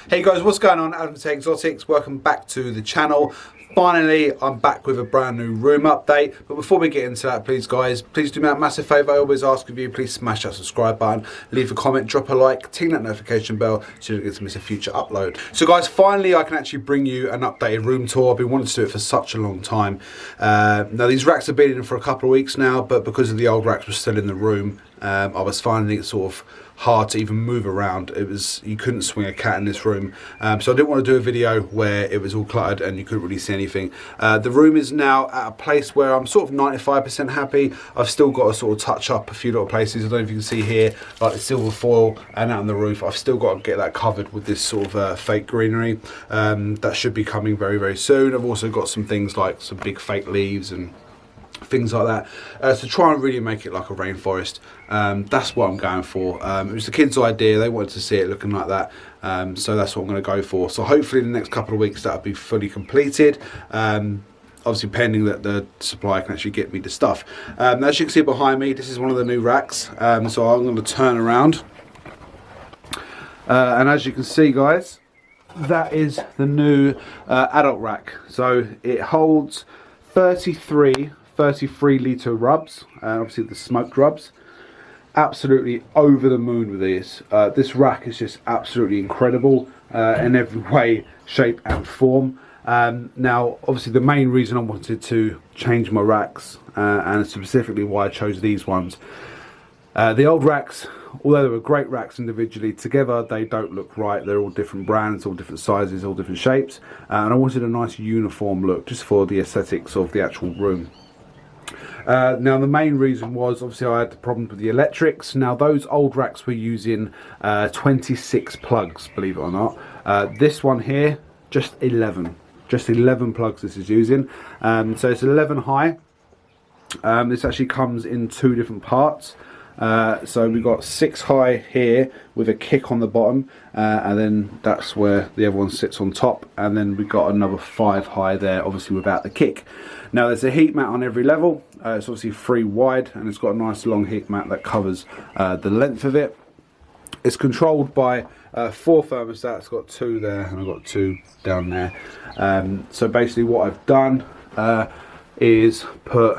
Hey guys, what's going on? Adam Tech Exotics, welcome back to the channel. Finally, I'm back with a brand new room update. But before we get into that, please guys, please do me a massive favour. I always ask of you, please smash that subscribe button, leave a comment, drop a like, ting that notification bell so you don't get to miss a future upload. So guys, finally I can actually bring you an updated room tour. I've been wanting to do it for such a long time. Now these racks have been in for a couple of weeks now, but because of the old racks were still in the room, I was finding it sort of hard to even move around. You couldn't swing a cat in this room, so I didn't want to do a video where it was all cluttered and you couldn't really see anything. The room is now at a place where I'm sort of 95% happy. I've still got to sort of touch up a few little places. I don't know if you can see here, like the silver foil and out on the roof. I've still got to get that covered with this sort of fake greenery. That should be coming very, very soon. I've also got some things like some big fake leaves and things like that, to try and really make it like a rainforest. That's what I'm going for. It was the kids' idea. They wanted to see it looking like that, so that's what I'm going to go for. So hopefully in the next couple of weeks that'll be fully completed, obviously pending that the supplier can actually get me the stuff. As you can see behind me, this is one of the new racks, so I'm going to turn around, and as you can see guys, that is the new adult rack. So it holds 33 litre rubs, obviously the smoked rubs. Absolutely over the moon with this. This rack is just absolutely incredible in every way, shape and form. Now obviously the main reason I wanted to change my racks, and specifically why I chose these ones, the old racks, although they were great racks individually, together they don't look right. They're all different brands, all different sizes, all different shapes, and I wanted a nice uniform look just for the aesthetics of the actual room. Now the main reason was obviously I had the problem with the electrics. Now those old racks were using 26 plugs, believe it or not. This one here, just 11 plugs this is using. So it's 11 high. This actually comes in two different parts. So we've got 6 high here with a kick on the bottom, and then that's where the other one sits on top, and then we've got another 5 high there, obviously without the kick. Now there's a heat mat on every level. It's obviously 3 wide, and it's got a nice long heat mat that covers the length of it. It's controlled by 4 thermostats. It's got 2 there and I've got 2 down there. So basically what I've done is put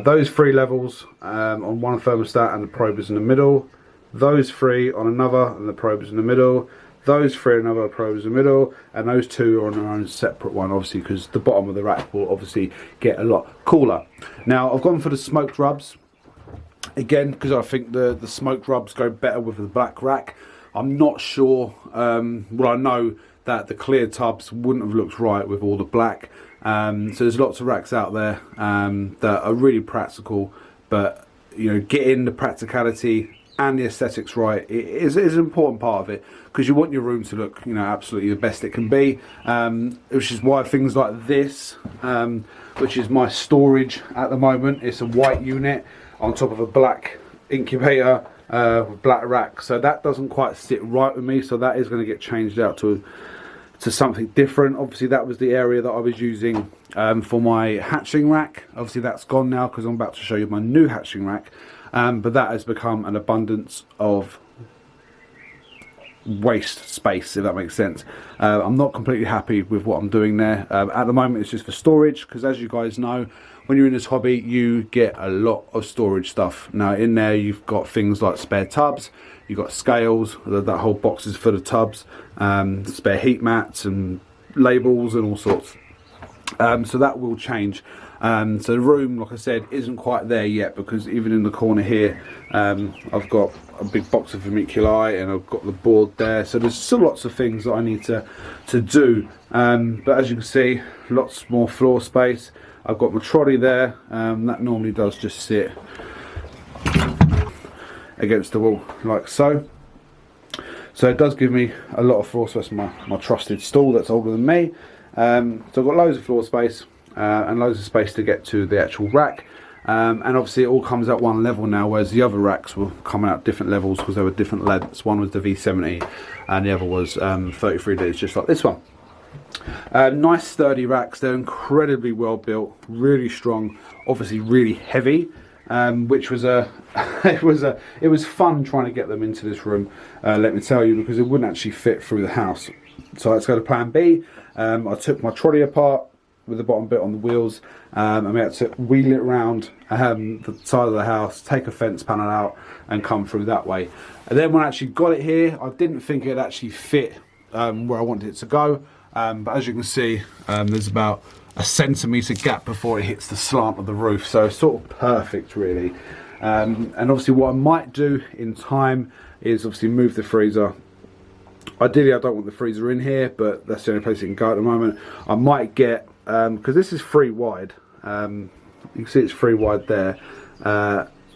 those 3 levels on one thermostat and the probe is in the middle, those 3 on another and the probe is in the middle, those 3 on another, probe is in the middle, and those 2 are on their own separate one, obviously because the bottom of the rack will obviously get a lot cooler. Now I've gone for the smoked rubs again because I think the smoked rubs go better with the black rack. I'm not sure, well I know that the clear tubs wouldn't have looked right with all the black. So there's lots of racks out there that are really practical, but you know, getting the practicality and the aesthetics right is an important part of it, because you want your room to look, you know, absolutely the best it can be, which is why things like this, which is my storage at the moment, it's a white unit on top of a black incubator with black rack, so that doesn't quite sit right with me, so that is going to get changed out to something different. Obviously that was the area that I was using for my hatchling rack. Obviously that's gone now because I'm about to show you my new hatchling rack, but that has become an abundance of waste space, if that makes sense. I'm not completely happy with what I'm doing there. At the moment it's just for storage, because as you guys know, when you're in this hobby you get a lot of storage stuff. Now in there you've got things like spare tubs, you've got scales, that whole box is full of tubs, spare heat mats and labels and all sorts. So that will change. So the room, like I said, isn't quite there yet, because even in the corner here I've got a big box of vermiculite and I've got the board there, so there's still lots of things that I need to do, but as you can see, lots more floor space. I've got my trolley there, that normally does just sit against the wall like so. So it does give me a lot of floor space. My trusted stool that's older than me. So I've got loads of floor space and loads of space to get to the actual rack. And obviously it all comes at one level now, whereas the other racks were coming out different levels because they were different lengths. One was the V70 and the other was 33 litres, just like this one. Nice sturdy racks. They're incredibly well built, really strong, obviously really heavy, which was it was fun trying to get them into this room, let me tell you, because it wouldn't actually fit through the house. So let's go to plan B. I took my trolley apart with the bottom bit on the wheels, and we had to wheel it around the side of the house, take a fence panel out and come through that way. And then when I actually got it here, I didn't think it'd actually fit where I wanted it to go, but as you can see, there's about a centimetre gap before it hits the slant of the roof, so it's sort of perfect really. And obviously what I might do in time is obviously move the freezer. Ideally I don't want the freezer in here, but that's the only place it can go at the moment. I might get, because this is 3 wide, you can see it's 3 wide there,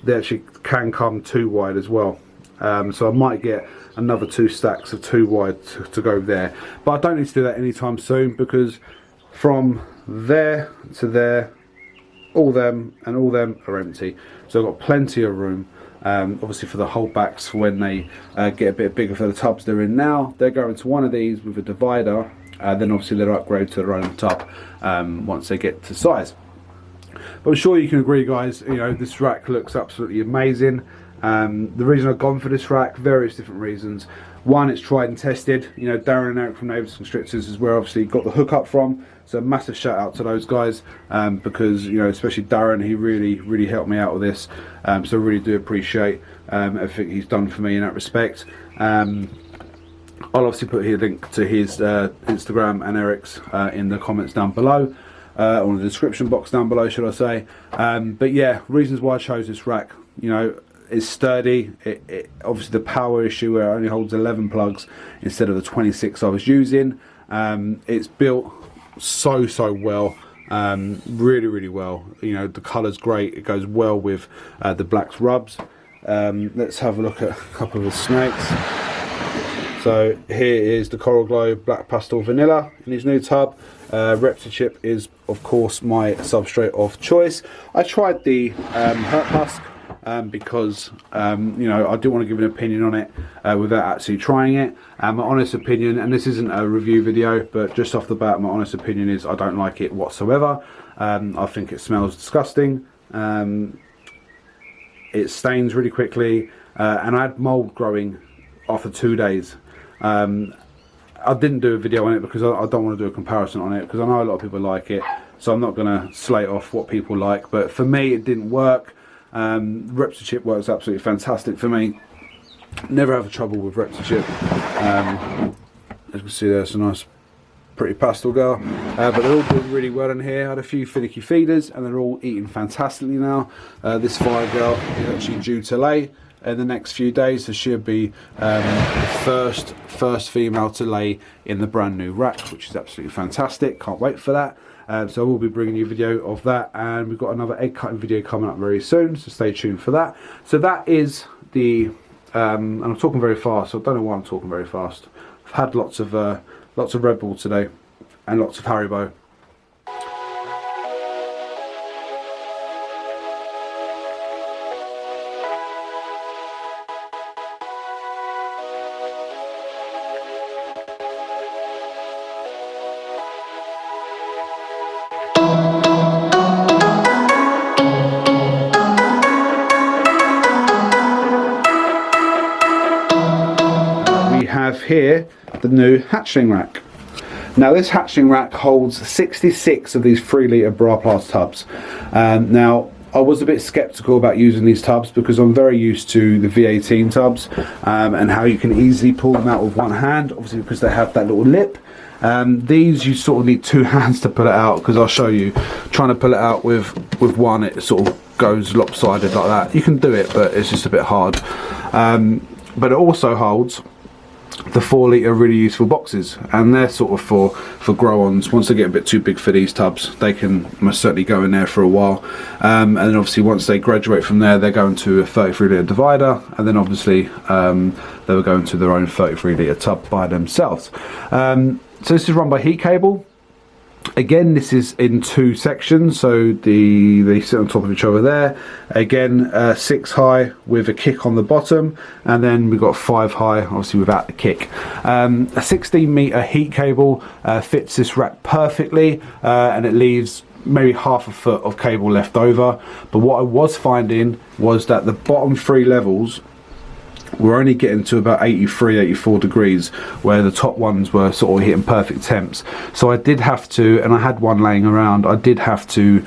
they actually can come 2 wide as well. So I might get another 2 stacks of 2 wide to go there, but I don't need to do that anytime soon, because from there to there, all them and all them are empty, so I've got plenty of room. Obviously for the holdbacks, for when they get a bit bigger for the tubs they're in now, they're going to one of these with a divider, then obviously they'll upgrade to their own tub once they get to size. But I'm sure you can agree, guys, you know, this rack looks absolutely amazing. The reason I've gone for this rack, various different reasons. One, it's tried and tested. You know, Darren and Eric from Neighbours Constrictors is where obviously got the hook up from. So massive shout out to those guys, because, you know, especially Darren, he really helped me out with this. So I really do appreciate everything he's done for me in that respect. I'll obviously put here a link to his Instagram and Eric's in the comments down below, or in the description box down below, should I say. But yeah, reasons why I chose this rack, you know, it's sturdy. It obviously the power issue where it only holds 11 plugs instead of the 26 I was using. It's built so well, really well. You know, the colour's great. It goes well with the black rubs. Let's have a look at a couple of the snakes. So here is the Coral Glow Black Pastel Vanilla in his new tub. Reptichip is of course my substrate of choice. I tried the Hurt Husk because you know, I do want to give an opinion on it without actually trying it. My honest opinion, and this isn't a review video, but just off the bat, my honest opinion is I don't like it whatsoever. I think it smells disgusting. It stains really quickly, and I had mold growing after 2 days. I didn't do a video on it because I don't want to do a comparison on it, because I know a lot of people like it, so I'm not going to slate off what people like, but for me it didn't work. Reptichip works absolutely fantastic for me. Never have trouble with Reptichip. As you can see, there's a nice pretty pastel girl, but they're all doing really well in here. I had a few finicky feeders and they're all eating fantastically now. This fire girl is actually due to lay in the next few days, so she'll be the first female to lay in the brand new rack, which is absolutely fantastic. Can't wait for that. So we'll be bringing you a video of that, and we've got another egg cutting video coming up very soon, so stay tuned for that. So that is the and I'm talking very fast, so I don't know why I'm talking very fast. I've had lots of Red Bull today and lots of Haribo. Here the new hatchling rack. Now this hatchling rack holds 66 of these 3 litre Braplast tubs. Now I was a bit skeptical about using these tubs because I'm very used to the V18 tubs, and how you can easily pull them out with one hand, obviously because they have that little lip. These you sort of need 2 hands to pull it out, because I'll show you, trying to pull it out with one, it sort of goes lopsided like that. You can do it, but it's just a bit hard. But it also holds the 4 litre really useful boxes, and they're sort of for grow-ons. Once they get a bit too big for these tubs, they can most certainly go in there for a while, and then obviously once they graduate from there, they're going to a 33 litre divider, and then obviously they will go into their own 33 litre tub by themselves. So this is run by heat cable. Again, this is in 2 sections, so they sit on top of each other there. Again, 6 high with a kick on the bottom, and then we've got 5 high, obviously without the kick. A 16 metre heat cable fits this rack perfectly, and it leaves maybe half a foot of cable left over. But what I was finding was that the bottom 3 levels we're only getting to about 83, 84 degrees, where the top ones were sort of hitting perfect temps. So I did have to, and I had one laying around, I did have to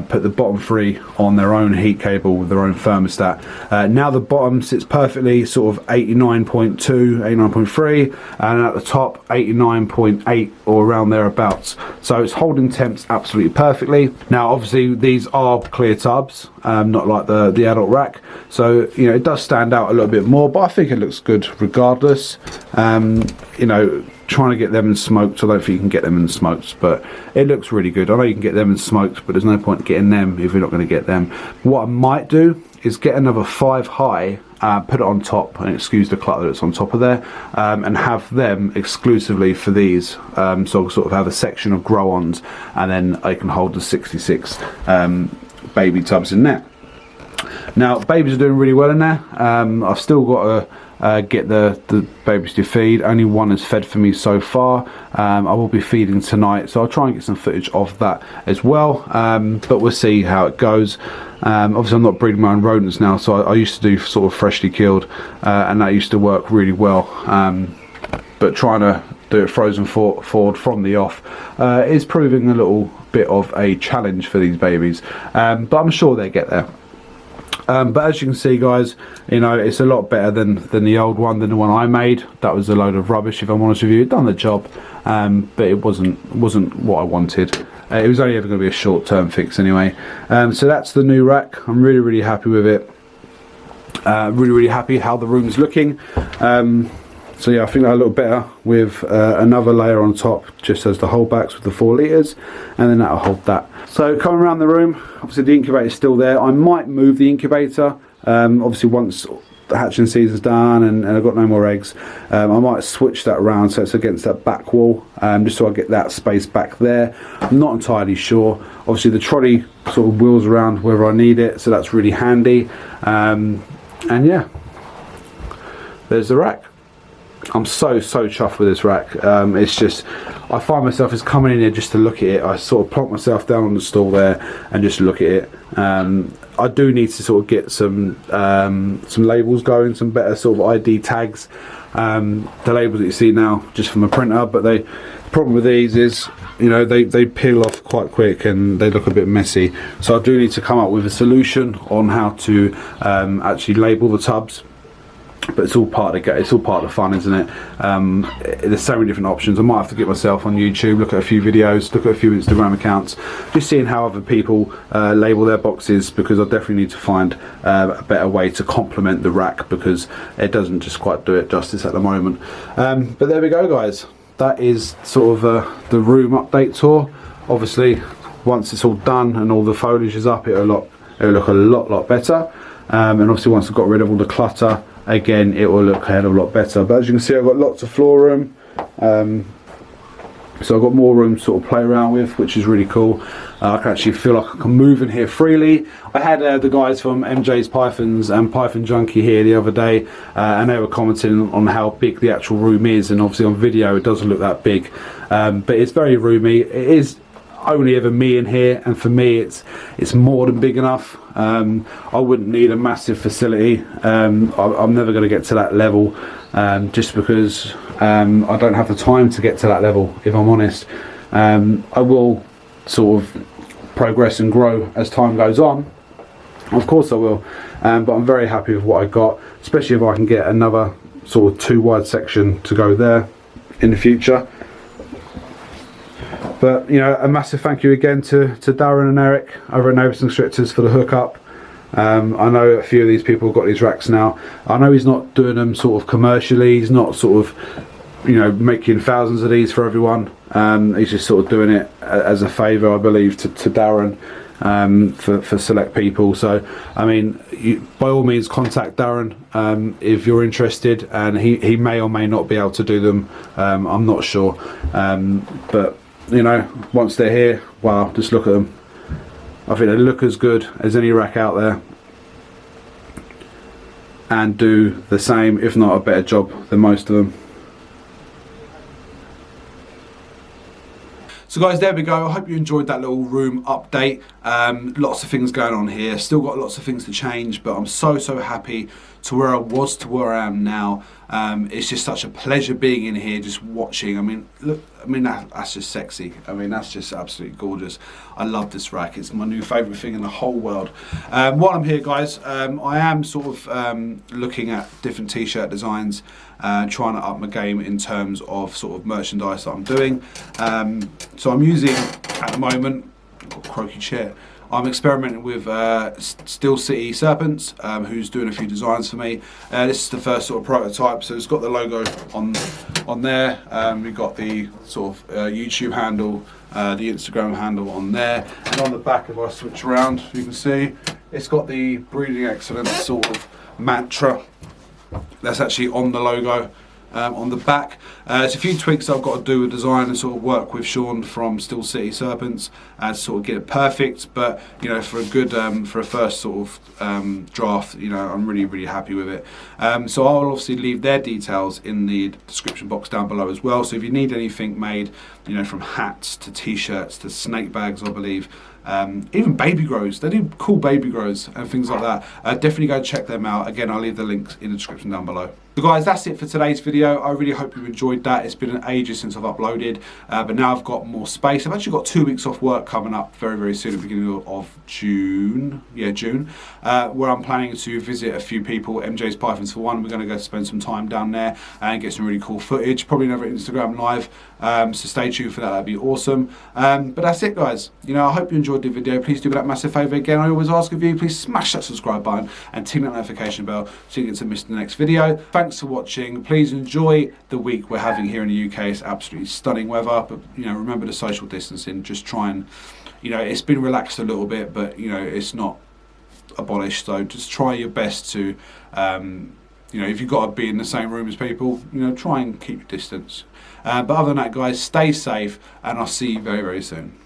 put the bottom three on their own heat cable with their own thermostat. Now the bottom sits perfectly sort of 89.2, 89.3, and at the top 89.8 or around thereabouts. So it's holding temps absolutely perfectly. Now obviously these are clear tubs, not like the adult rack, so you know it does stand out a little bit more, but I think it looks good regardless. You know, trying to get them in smoked, I don't think you can get them in smoked, but it looks really good. I know you can get them in smoked, but there's no point getting them if you're not going to get them. What I might do is get another 5 high, put it on top, and excuse the clutter that's on top of there, and have them exclusively for these. So I'll sort of have a section of grow-ons, and then I can hold the 66 baby tubs in there. Now babies are doing really well in there. I've still got to get the babies to feed. Only one has fed for me so far. I will be feeding tonight, so I'll try and get some footage of that as well, but we'll see how it goes. Obviously I'm not breeding my own rodents now, so I used to do sort of freshly killed, and that used to work really well, but trying to do it frozen forward from the off is proving a little bit of a challenge for these babies, but I'm sure they'll get there. But as you can see, guys, you know, it's a lot better than the old one, than the one I made. That was a load of rubbish, if I'm honest with you. It done the job, but it wasn't what I wanted. It was only ever going to be a short-term fix anyway. So that's the new rack. I'm really happy with it. Really happy how the room's looking. So yeah, I think that a little better with another layer on top, just as the holdbacks with the 4 litres, and then that'll hold that. So coming around the room, obviously the incubator's still there. I might move the incubator, obviously once the hatching season's done and I've got no more eggs. I might switch that around so it's against that back wall, just so I get that space back there. I'm not entirely sure. Obviously the trolley sort of wheels around wherever I need it, so that's really handy. And yeah, there's the rack. I'm so chuffed with this rack. It's just, I find myself as coming in here just to look at it. I sort of plonk myself down on the stool there and just look at it. I do need to sort of get some labels going, some better sort of ID tags. The labels that you see now just from a printer, but the problem with these is, you know, they peel off quite quick and they look a bit messy. So I do need to come up with a solution on how to actually label the tubs. But it's all part of the fun, isn't it? There's so many different options. I might have to get myself on YouTube, look at a few videos, look at a few Instagram accounts, just seeing how other people label their boxes, because I definitely need to find a better way to complement the rack, because it doesn't just quite do it justice at the moment. But there we go, guys. That is sort of the room update tour. Obviously, once it's all done and all the foliage is up, it'll look a lot better. And obviously once I've got rid of all the clutter, again, it will look a hell of a lot better. But as you can see, I've got lots of floor room, so I've got more room to sort of play around with, which is really cool. I can actually feel like I can move in here freely. I had the guys from MJ's Pythons and Python Junkie here the other day, and they were commenting on how big the actual room is, and obviously on video it doesn't look that big, but it's very roomy. It is only ever me in here, and for me it's more than big enough. I wouldn't need a massive facility. I'm never going to get to that level, just because I don't have the time to get to that level, if I'm honest. I will sort of progress and grow as time goes on, of course I will, but I'm very happy with what I got, especially if I can get another sort of 2 wide section to go there in the future. But, you know, a massive thank you again to Darren and Eric over at Novus Constrictors for the hookup. I know a few of these people have got these racks now. I know he's not doing them sort of commercially. He's not sort of, you know, making thousands of these for everyone. He's just sort of doing it as a favour, I believe, to Darren, for select people. So, I mean, by all means contact Darren if you're interested, and he may or may not be able to do them. I'm not sure. But, you know, once they're here, wow, just look at them. I think they look as good as any rack out there, and do the same, if not a better job than most of them. So guys, there we go. I hope you enjoyed that little room update. Lots of things going on here. Still got lots of things to change, but I'm so happy to where I was to where I am now. It's just such a pleasure being in here, just watching. I mean, look, I mean that's just sexy. I mean, that's just absolutely gorgeous. I love this rack. It's my new favourite thing in the whole world. While I'm here, guys, I am sort of looking at different t-shirt designs, trying to up my game in terms of sort of merchandise that I'm doing. So I'm using at the moment, got a croaky chair. I'm experimenting with Steel City Serpents, who's doing a few designs for me. This is the first sort of prototype, so it's got the logo on there. We've got the sort of YouTube handle, the Instagram handle on there, and on the back, if I switch around, you can see it's got the Breeding Excellence sort of mantra. That's actually on the logo. On the back, there's a few tweaks I've got to do with design and sort of work with Sean from Steel City Serpents to sort of get it perfect. But you know, for a good for a first sort of draft, you know, I'm really happy with it. So I'll obviously leave their details in the description box down below as well. So if you need anything made, you know, from hats to t-shirts to snake bags, I believe. Even baby grows, they do cool baby grows and things like that. Definitely go check them out. Again, I'll leave the links in the description down below. So guys, that's it for today's video. I really hope you enjoyed that. It's been an ages since I've uploaded, but now I've got more space. I've actually got 2 weeks off work coming up very soon, at the beginning of June. Yeah, June, where I'm planning to visit a few people. MJ's Pythons for one. We're going to go spend some time down there and get some really cool footage. Probably another Instagram live, so stay tuned for that. That'd be awesome. But that's it, guys. You know, I hope you enjoyed the video. Please do me that massive favour again. I always ask of you, please smash that subscribe button and ting that notification bell so you get to miss the next video. Thanks for watching. Please enjoy the week we're having here in the UK. It's absolutely stunning weather, but you know, remember the social distancing. Just try and, you know, it's been relaxed a little bit, but you know, it's not abolished. So just try your best to, you know, if you've got to be in the same room as people, you know, try and keep your distance. But other than that, guys, stay safe, and I'll see you very soon.